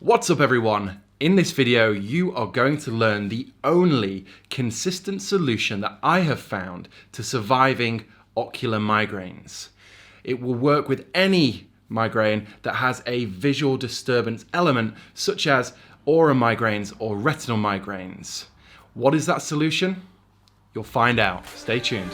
What's up everyone? In this video, you are going to learn the only consistent solution that I have found to surviving ocular migraines. It will work with any migraine that has a visual disturbance element, such as aura migraines or retinal migraines. What is that solution? You'll find out. Stay tuned.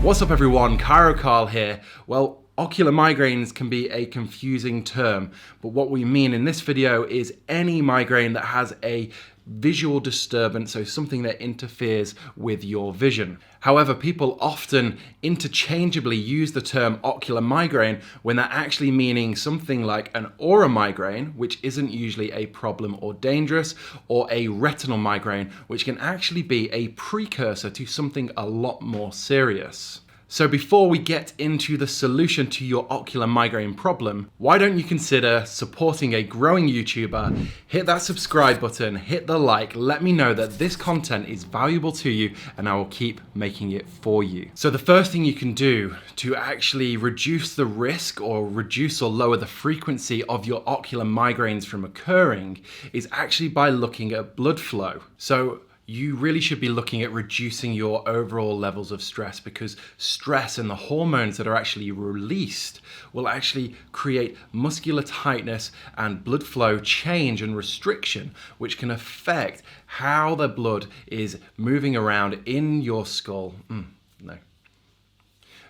What's up everyone? ChiroCarl here. Well, ocular migraines can be a confusing term, but what we mean in this video is any migraine that has a visual disturbance, so something that interferes with your vision. However, people often interchangeably use the term ocular migraine when they're actually meaning something like an aura migraine, which isn't usually a problem or dangerous, or a retinal migraine, which can actually be a precursor to something a lot more serious. So before we get into the solution to your ocular migraine problem, why don't you consider supporting a growing YouTuber? Hit that subscribe button, hit the like, let me know that this content is valuable to you and I will keep making it for you. So the first thing you can do to actually reduce the risk or reduce or lower the frequency of your ocular migraines from occurring is actually by looking at blood flow. So you really should be looking at reducing your overall levels of stress, because stress and the hormones that are actually released will actually create muscular tightness and blood flow change and restriction, which can affect how the blood is moving around in your skull.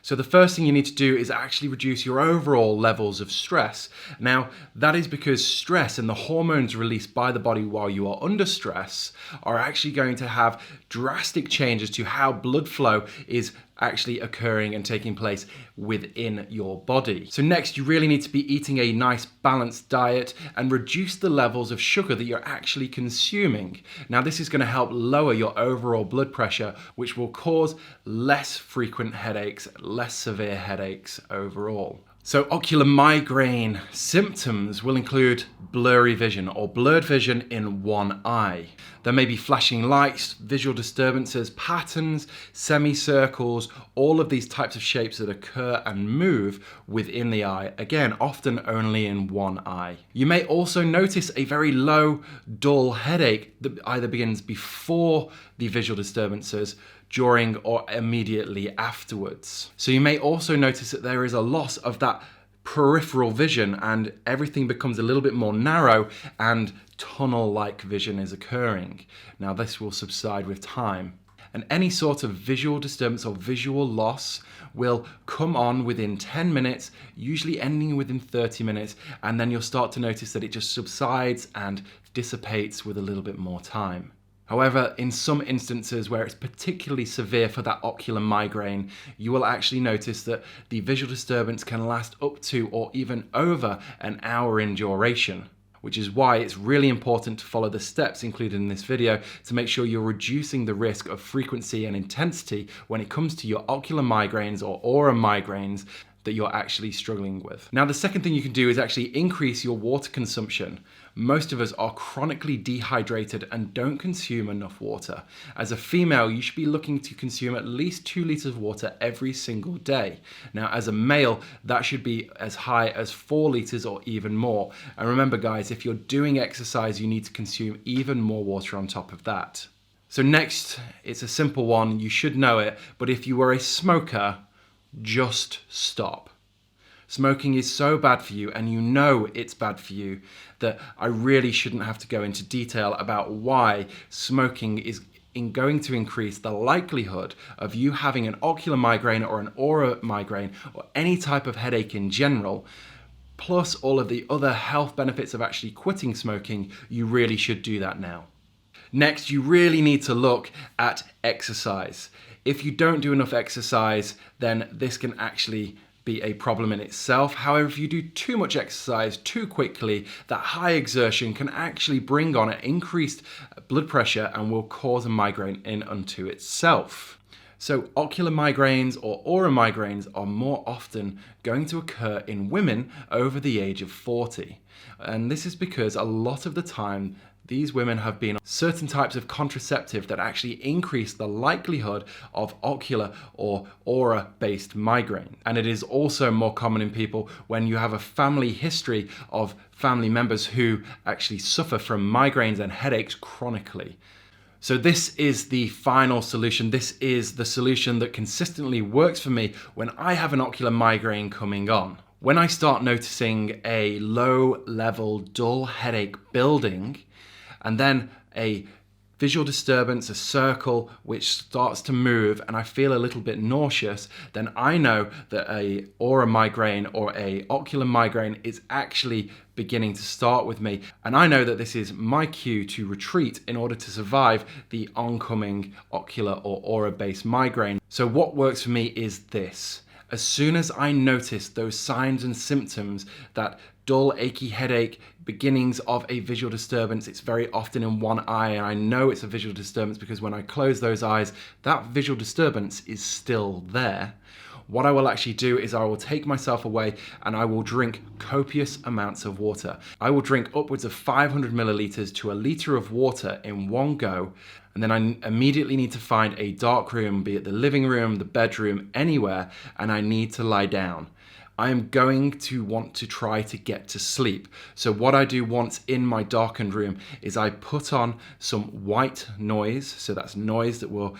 So the first thing you need to do is actually reduce your overall levels of stress. Now, that is because stress and the hormones released by the body while you are under stress are actually going to have drastic changes to how blood flow is actually occurring and taking place within your body. So next, you really need to be eating a nice balanced diet and reduce the levels of sugar that you're actually consuming. Now, this is going to help lower your overall blood pressure, which will cause less frequent headaches, less severe headaches overall. So ocular migraine symptoms will include blurry vision or blurred vision in one eye. There may be flashing lights, visual disturbances, patterns, semicircles, all of these types of shapes that occur and move within the eye, again, often only in one eye. You may also notice a very low, dull headache that either begins before the visual disturbances, during, or immediately afterwards. So you may also notice that there is a loss of that peripheral vision and everything becomes a little bit more narrow and tunnel-like vision is occurring. Now this will subside with time. And any sort of visual disturbance or visual loss will come on within 10 minutes, usually ending within 30 minutes, and then you'll start to notice that it just subsides and dissipates with a little bit more time. However, in some instances where it's particularly severe for that ocular migraine, you will actually notice that the visual disturbance can last up to or even over an hour in duration, which is why it's really important to follow the steps included in this video to make sure you're reducing the risk of frequency and intensity when it comes to your ocular migraines or aura migraines that you're actually struggling with. Now, the second thing you can do is actually increase your water consumption. Most of us are chronically dehydrated and don't consume enough water. As a female, you should be looking to consume at least 2 liters of water every single day. Now, as a male, that should be as high as 4 liters or even more. And remember guys, if you're doing exercise, you need to consume even more water on top of that. So next, it's a simple one, you should know it, but if you were a smoker, just stop. Smoking is so bad for you, and you know it's bad for you, that I really shouldn't have to go into detail about why smoking is going to increase the likelihood of you having an ocular migraine or an aura migraine or any type of headache in general. Plus all of the other health benefits of actually quitting smoking, you really should do that now. Next, you really need to look at exercise. If you don't do enough exercise, then this can actually be a problem in itself. However, if you do too much exercise too quickly, that high exertion can actually bring on an increased blood pressure and will cause a migraine in unto itself. So ocular migraines or aura migraines are more often going to occur in women over the age of 40. And this is because a lot of the time these women have been on certain types of contraceptive that actually increase the likelihood of ocular or aura-based migraine. And it is also more common in people when you have a family history of family members who actually suffer from migraines and headaches chronically. So this is the final solution. This is the solution that consistently works for me when I have an ocular migraine coming on. When I start noticing a low-level dull headache building, and then a visual disturbance, a circle which starts to move, and I feel a little bit nauseous, then I know that a aura migraine or a ocular migraine is actually beginning to start with me. And I know that this is my cue to retreat in order to survive the oncoming ocular or aura-based migraine. So what works for me is this. As soon as I notice those signs and symptoms, that dull, achy headache, beginnings of a visual disturbance, it's very often in one eye, and I know it's a visual disturbance because when I close those eyes, that visual disturbance is still there. What I will actually do is I will take myself away and I will drink copious amounts of water. I will drink upwards of 500 milliliters to a liter of water in one go. And then I immediately need to find a dark room, be it the living room, the bedroom, anywhere, and I need to lie down. I am going to want to try to get to sleep. So what I do once in my darkened room is I put on some white noise. So that's noise that will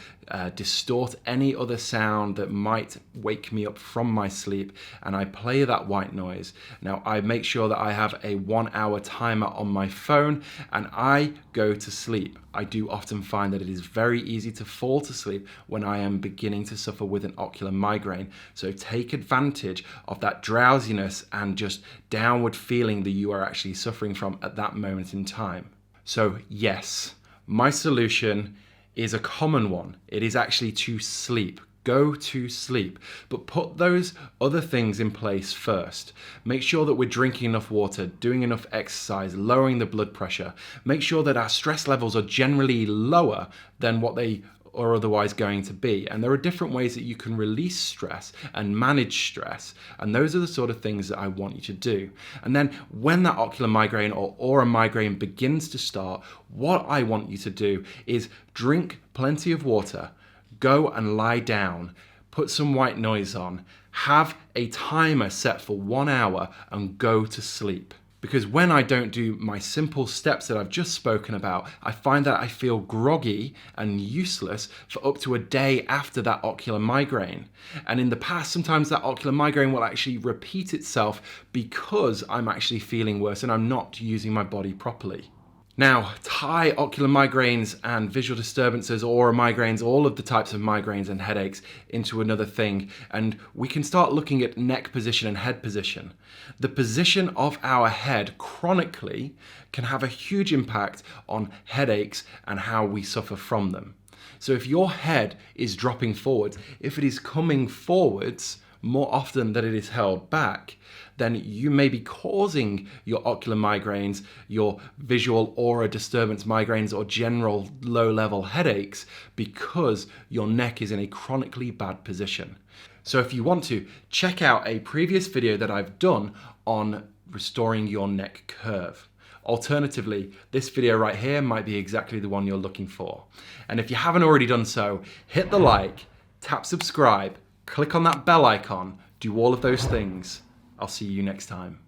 distort any other sound that might wake me up from my sleep. And I play that white noise. Now I make sure that I have a 1 hour timer on my phone and I go to sleep. I do often find that it is very easy to fall to sleep when I am beginning to suffer with an ocular migraine. So take advantage of that drowsiness and just downward feeling that you are actually suffering from at that moment in time. So yes, my solution is a common one. It is actually to sleep. Go to sleep, but put those other things in place first. Make sure that we're drinking enough water, doing enough exercise, lowering the blood pressure. Make sure that our stress levels are generally lower than what they are otherwise going to be. And there are different ways that you can release stress and manage stress. And those are the sort of things that I want you to do. And then when that ocular migraine or aura migraine begins to start, what I want you to do is drink plenty of water, go and lie down, put some white noise on, have a timer set for 1 hour and go to sleep. Because when I don't do my simple steps that I've just spoken about, I find that I feel groggy and useless for up to a day after that ocular migraine. And in the past, sometimes that ocular migraine will actually repeat itself because I'm actually feeling worse and I'm not using my body properly. Now, tie ocular migraines and visual disturbances, aura migraines, all of the types of migraines and headaches into another thing, and we can start looking at neck position and head position. The position of our head chronically can have a huge impact on headaches and how we suffer from them. So if your head is dropping forwards, if it is coming forwards more often than it is held back, then you may be causing your ocular migraines, your visual aura disturbance migraines, or general low-level headaches because your neck is in a chronically bad position. So if you want to, check out a previous video that I've done on restoring your neck curve. Alternatively, this video right here might be exactly the one you're looking for. And if you haven't already done so, hit the like, tap subscribe, click on that bell icon, do all of those things. I'll see you next time.